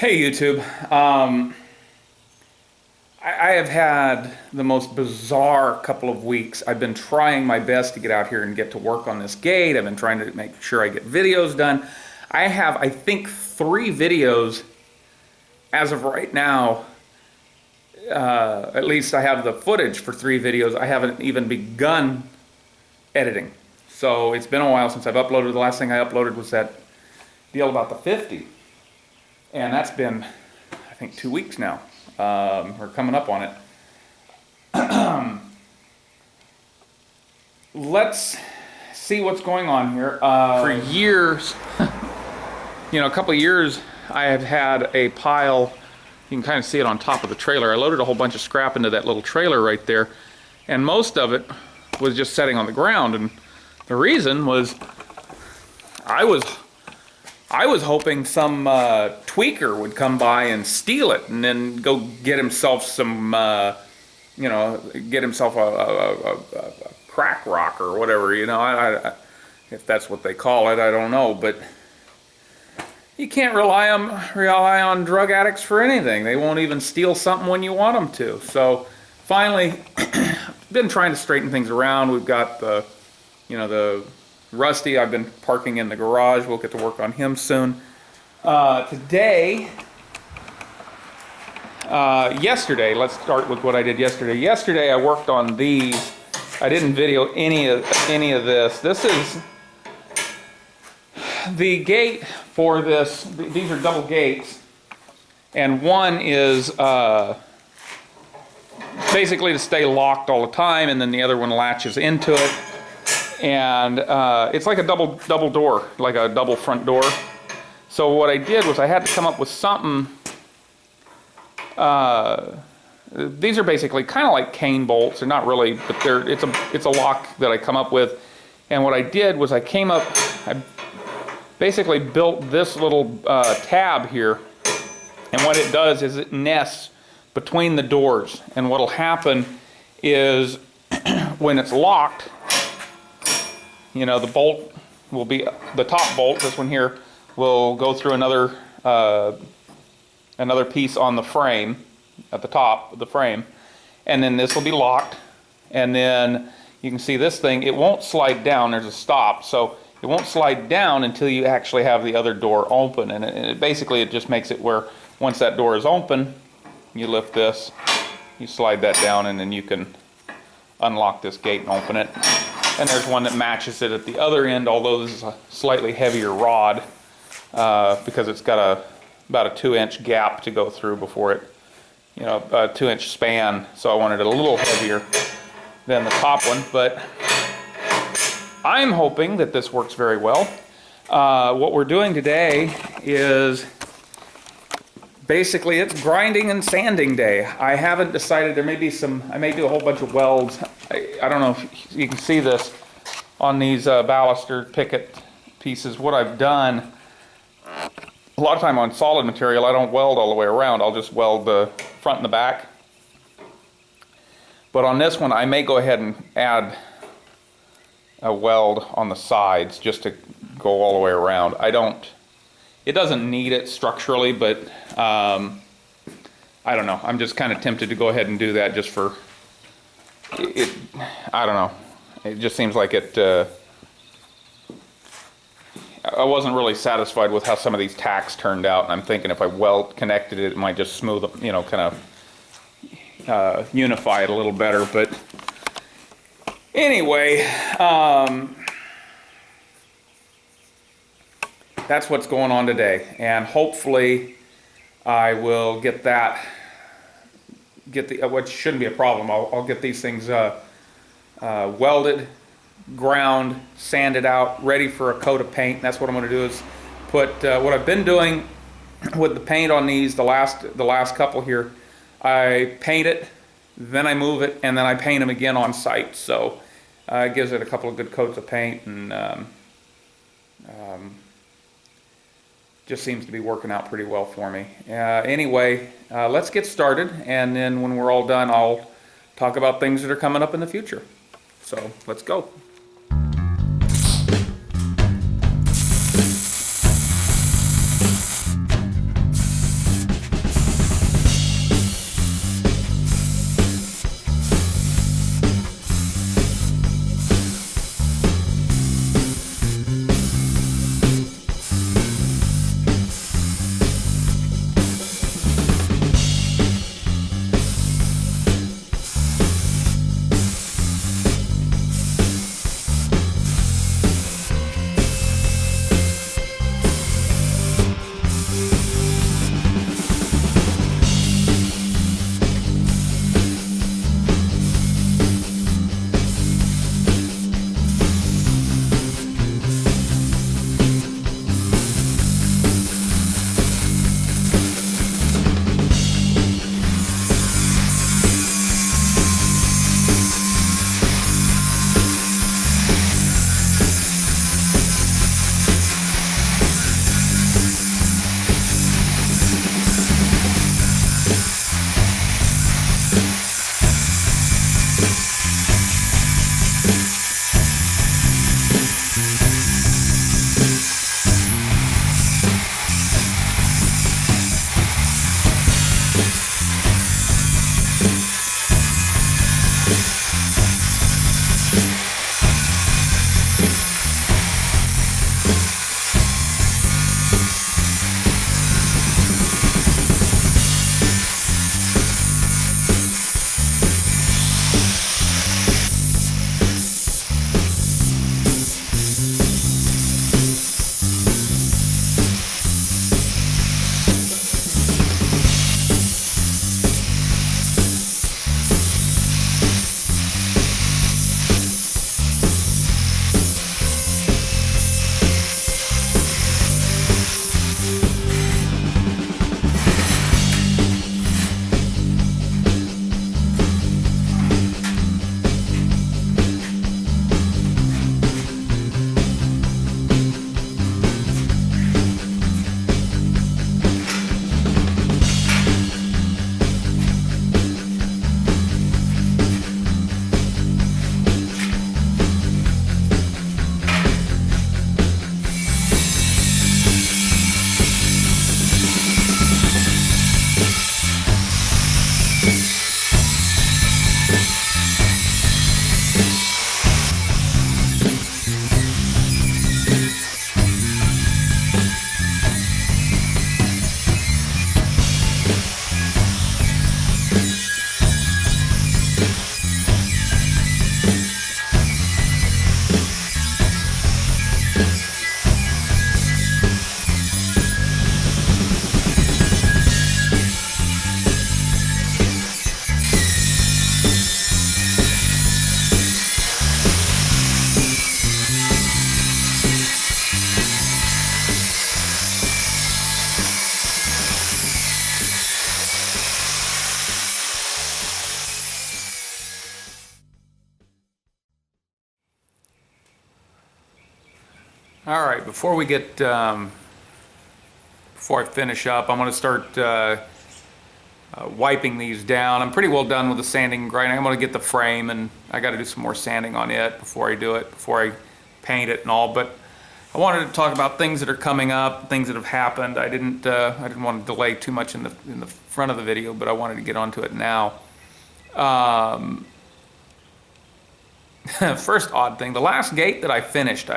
Hey YouTube, I have had the most bizarre couple of weeks. I've been trying my best to get out here and get to work on this gate. I've been trying to make sure I get videos done. I have, I think, 3 videos as of right now. At least I have the footage for 3 videos. I haven't even begun editing. So it's been a while since I've uploaded. The last thing I uploaded was that deal about the 50. And that's been, I think, 2 weeks now. We're coming up on it. Let's see what's going on here. For years, a couple of years, I have had a pile. You can kind of see it on top of the trailer. I loaded a whole bunch of scrap into that little trailer right there, and most of it was just sitting on the ground. And the reason was I was hoping some tweaker would come by and steal it and then go get himself some, get himself a crack rock or whatever, I, if that's what they call it, I don't know. But you can't rely on drug addicts for anything. They won't even steal something when you want them to. So finally, been trying to straighten things around. We've got the Rusty, I've been parking in the garage. We'll get to work on him soon. Yesterday, let's start with what I did yesterday. Yesterday I worked on these. I didn't video any of this. This is the gate for this. These are double gates, and one is basically to stay locked all the time, and then the other one latches into it. And it's like a double door, like a double front door. So what I did was I had to come up with something. These are basically kind of like cane bolts. They're not really, but it's a lock that I come up with. And what I did was I basically built this little tab here. And what it does is it nests between the doors. And what'll happen is when it's locked, the bolt will be, the top bolt, this one here, will go through another piece on the frame, at the top of the frame, and then this will be locked, and then you can see this thing, it won't slide down, there's a stop, so it won't slide down until you actually have the other door open, and it just makes it where once that door is open, you lift this, you slide that down, and then you can unlock this gate and open it. And there's one that matches it at the other end, although this is a slightly heavier rod because it's got about a 2-inch gap to go through before it, a 2-inch span. So I wanted it a little heavier than the top one, but I'm hoping that this works very well. What we're doing today is basically it's grinding and sanding day. I haven't decided. There may be I may do a whole bunch of welds. I don't know if you can see this on these baluster picket pieces. What I've done, a lot of time on solid material, I don't weld all the way around. I'll just weld the front and the back. But on this one, I may go ahead and add a weld on the sides just to go all the way around. It doesn't need it structurally, but I don't know. I'm just kind of tempted to go ahead and do that just for it. I don't know. It just seems like it. I wasn't really satisfied with how some of these tacks turned out, and I'm thinking if I connected it, it might just smooth, kind of unify it a little better. But anyway. That's what's going on today, and hopefully I will get what shouldn't be a problem. I'll get these things welded, ground, sanded out, ready for a coat of paint. That's what I'm going to do is put what I've been doing with the paint on these the last couple here. I paint it, then I move it, and then I paint them again on site. So it gives it a couple of good coats of paint, and just seems to be working out pretty well for me. Anyway, let's get started, and then when we're all done, I'll talk about things that are coming up in the future. So let's go. All right, before we get, before I finish up, I'm gonna start wiping these down. I'm pretty well done with the sanding and grinding. I'm gonna get the frame, and I gotta do some more sanding on it before I do it, before I paint it and all. But I wanted to talk about things that are coming up, things that have happened. I didn't want to delay too much in the front of the video, but I wanted to get onto it now. First odd thing, the last gate that I finished,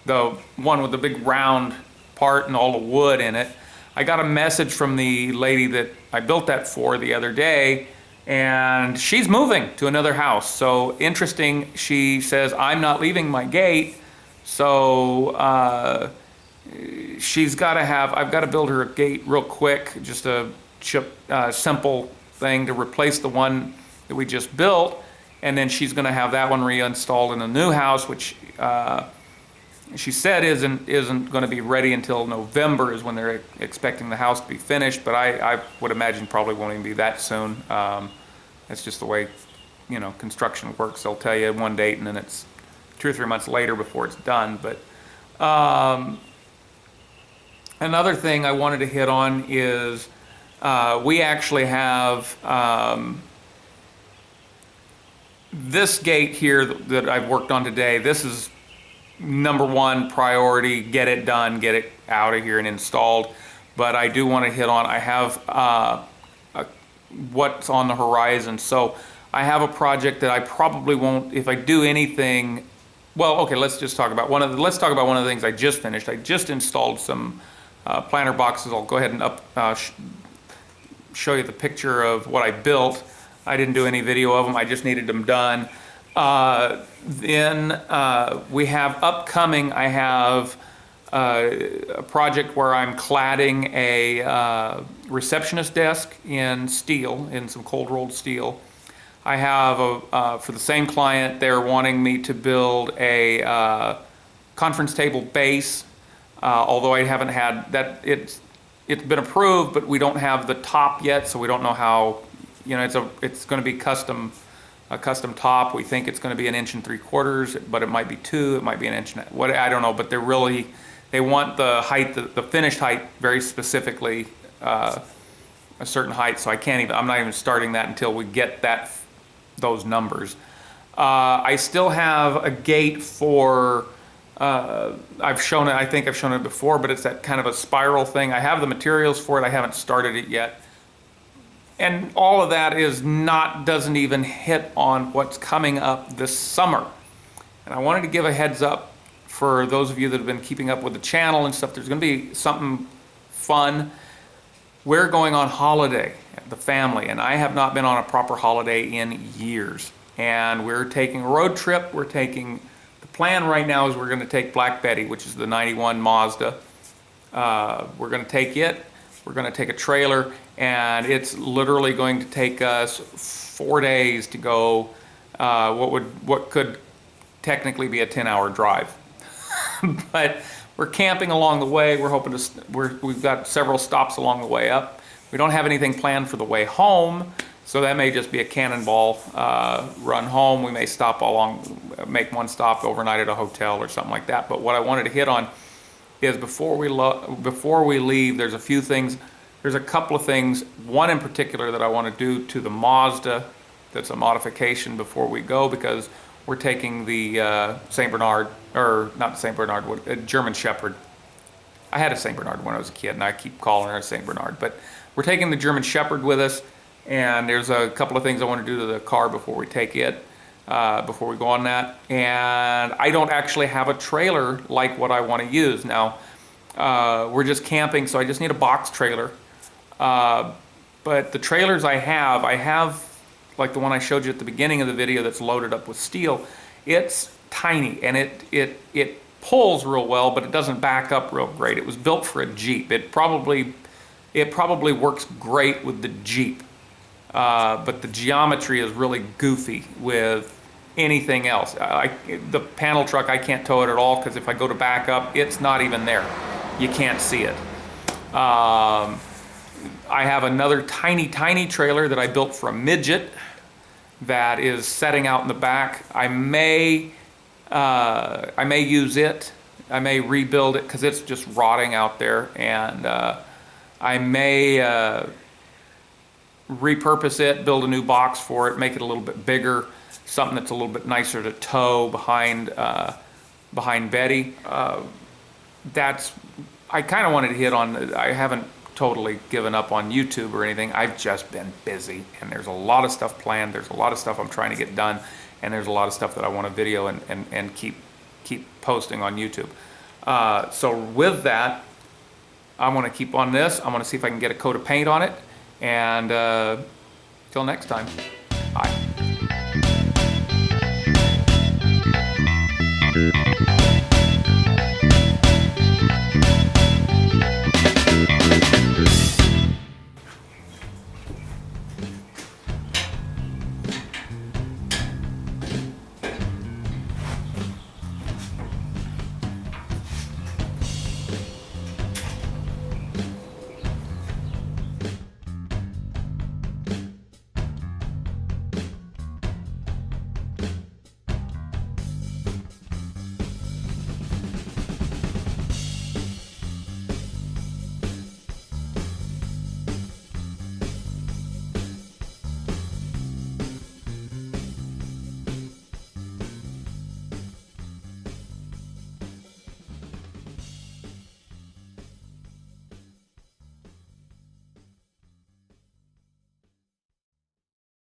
the one with the big round part and all the wood in it, I got a message from the lady that I built that for the other day, and she's moving to another house. So interesting, she says, I'm not leaving my gate, so she's got to have, I've got to build her a gate real quick, just a simple thing to replace the one that we just built, and then she's going to have that one reinstalled in a new house, which she said isn't going to be ready until November is when they're expecting the house to be finished, but I would imagine probably won't even be that soon. That's just the way, you know, construction works. They'll tell you one date and then it's 2 or 3 months later before it's done. But another thing I wanted to hit on is we actually have this gate here that I've worked on today. This is #1 priority, get it done, get it out of here and installed. But I do want to hit on, I have what's on the horizon. So I have a project that I probably won't, if I do anything, well, okay, let's talk about one of the things I just finished. I just installed some planter boxes. I'll go ahead and show you the picture of what I built. I didn't do any video of them, I just needed them done. Then we have upcoming, I have a project where I'm cladding a receptionist desk in steel, in some cold rolled steel. I have, for the same client, they're wanting me to build a conference table base, although I haven't had that, it's been approved, but we don't have the top yet, so we don't know how, you know, it's going to be a custom top. We think it's going to be 1 3/4 inches, but it might be 2, it might be 1 inch, what, I don't know, but they want the height, the finished height very specifically, a certain height, so I'm not even starting that until we get those numbers. I still have a gate for, I've shown it, I think I've shown it before, but it's that kind of a spiral thing. I have the materials for it, I haven't started it yet. And all of that doesn't even hit on what's coming up this summer. And I wanted to give a heads up for those of you that have been keeping up with the channel and stuff. There's going to be something fun. We're going on holiday, the family, and I have not been on a proper holiday in years. And we're taking a road trip. The plan right now is we're going to take Black Betty, which is the 91 Mazda. We're going to take it. We're going to take a trailer, and it's literally going to take us 4 days to go what could technically be a 10-hour drive. But we're camping along the way. We're hoping we've got several stops along the way up. We don't have anything planned for the way home, so that may just be a cannonball run home. We may make one stop overnight at a hotel or something like that. But what I wanted to hit on is before we leave, there's a couple of things, one in particular that I want to do to the Mazda that's a modification before we go, because we're taking the St. Bernard, or not St. Bernard, a German Shepherd. I had a St. Bernard when I was a kid, and I keep calling her a St. Bernard, but we're taking the German Shepherd with us, and there's a couple of things I want to do to the car before we take it. Before we go on that, and I don't actually have a trailer like what I want to use. Now, we're just camping, so I just need a box trailer. But the trailers I have like the one I showed you at the beginning of the video that's loaded up with steel. It's tiny, and it pulls real well, but it doesn't back up real great. It was built for a Jeep. It probably works great with the Jeep. But the geometry is really goofy with anything else. The panel truck, I can't tow it at all, because if I go to back up, it's not even there. You can't see it. I have another tiny trailer that I built for a Midget that is setting out in the back. I may use it I may rebuild it because it's just rotting out there, and I may repurpose it, build a new box for it, make it a little bit bigger, something that's a little bit nicer to tow behind Betty. I kind of wanted to hit on, I haven't totally given up on YouTube or anything. I've just been busy, and there's a lot of stuff planned. There's a lot of stuff I'm trying to get done, and there's a lot of stuff that I want to video and keep posting on YouTube. So with that, I'm going to keep on this. I'm going to see if I can get a coat of paint on it, and till next time.